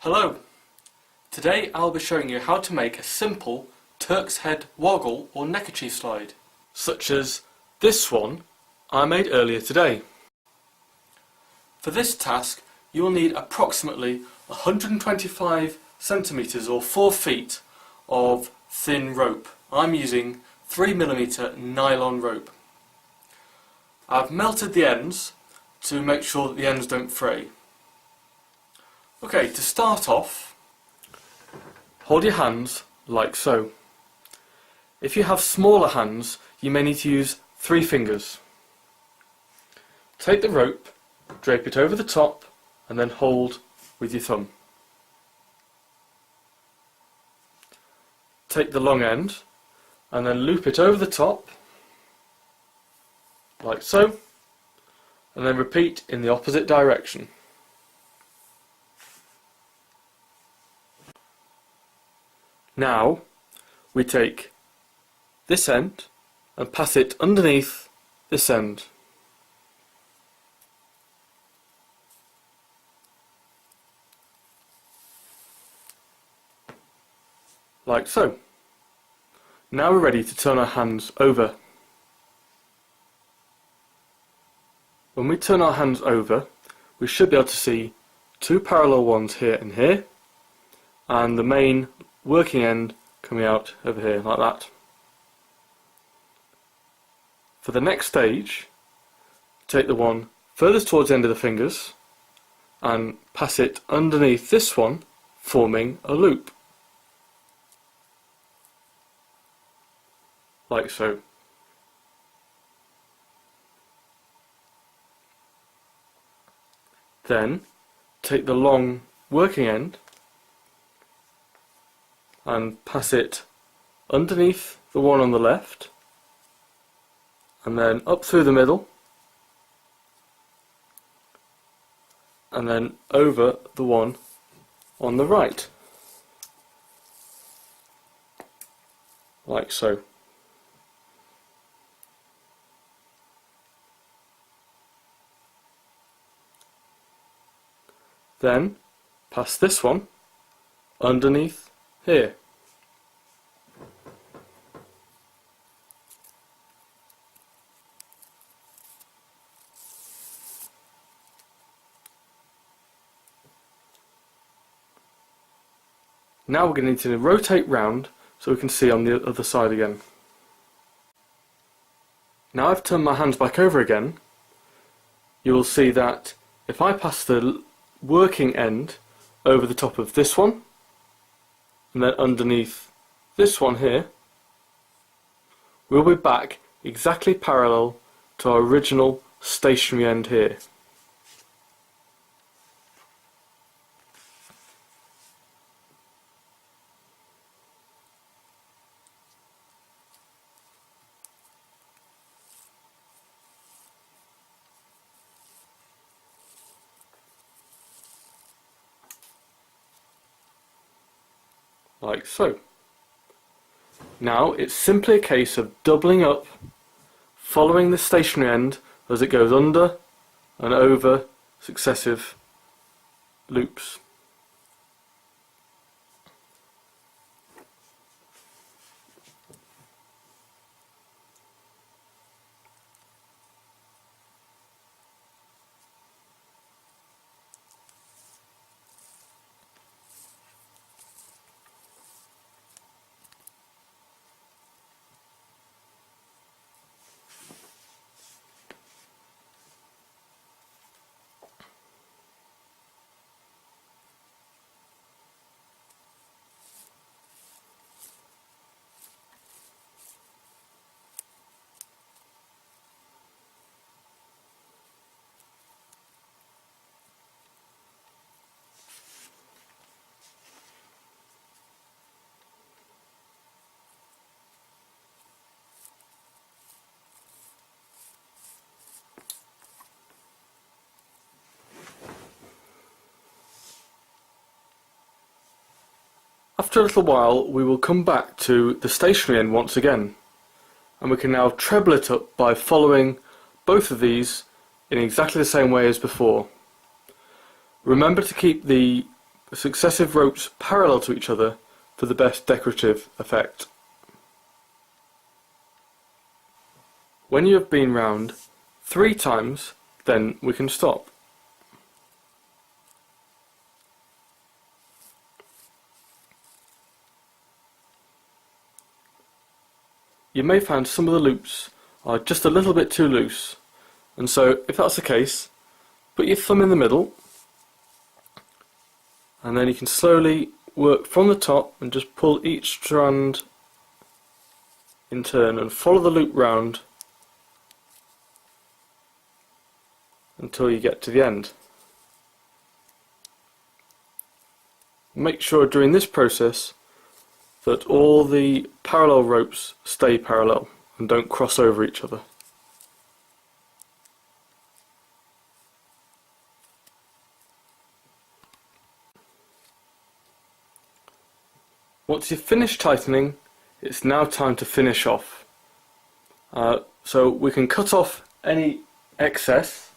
Hello! Today I'll be showing you how to make a simple Turk's head woggle or neckerchief slide, such as this one I made earlier today. For this task you will need approximately 125 centimeters or 4 feet of thin rope. I'm using 3mm nylon rope. I've melted the ends to make sure that the ends don't fray. Okay, to start off, hold your hands like so. If you have smaller hands, you may need to use 3 fingers. Take the rope, drape it over the top, and then hold with your thumb. Take the long end, and then loop it over the top, like so, and then repeat in the opposite direction. Now we take this end and pass it underneath this end. Like so. Now we're ready to turn our hands over. When we turn our hands over, we should be able to see 2 parallel ones here and here, and the main working end coming out over here like that. For the next stage, take the one furthest towards the end of the fingers and pass it underneath this one, forming a loop. Like so. Then take the long working end and pass it underneath the one on the left, and then up through the middle, and then over the one on the right, like so. Then pass this one underneath here. Now we're going to need to rotate round so we can see on the other side again. Now I've turned my hands back over again, you will see that if I pass the working end over the top of this one, and then underneath this one here, we'll be back exactly parallel to our original stationary end here. Like so. Now it's simply a case of doubling up, following the stationary end as it goes under and over successive loops. After a little while we will come back to the stationary end once again, and we can now treble it up by following both of these in exactly the same way as before. Remember to keep the the successive ropes parallel to each other for the best decorative effect. When you have been round 3 times, then we can stop. You may find some of the loops are just a little bit too loose, and so if that's the case, put your thumb in the middle, and then you can slowly work from the top and just pull each strand in turn and follow the loop round until you get to the end. Make sure during this process that all the parallel ropes stay parallel and don't cross over each other. Once you've finished tightening, it's now time to finish off. So we can cut off any excess.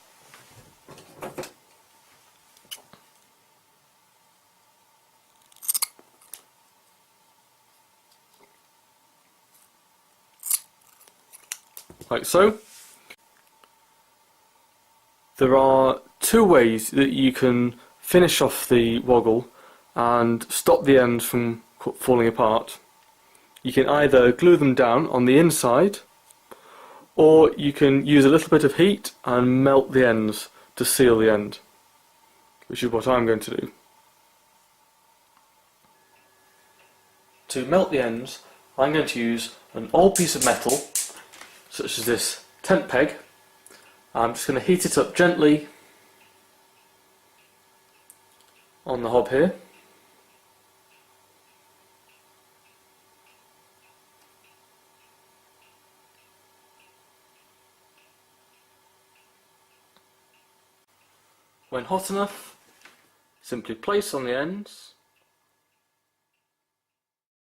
Like so. There are 2 ways that you can finish off the woggle and stop the ends from falling apart. You can either glue them down on the inside, or you can use a little bit of heat and melt the ends to seal the end, which is what I'm going to do. To melt the ends, I'm going to use an old piece of metal, such as this tent peg. I'm just going to heat it up gently on the hob here. When hot enough, simply place on the ends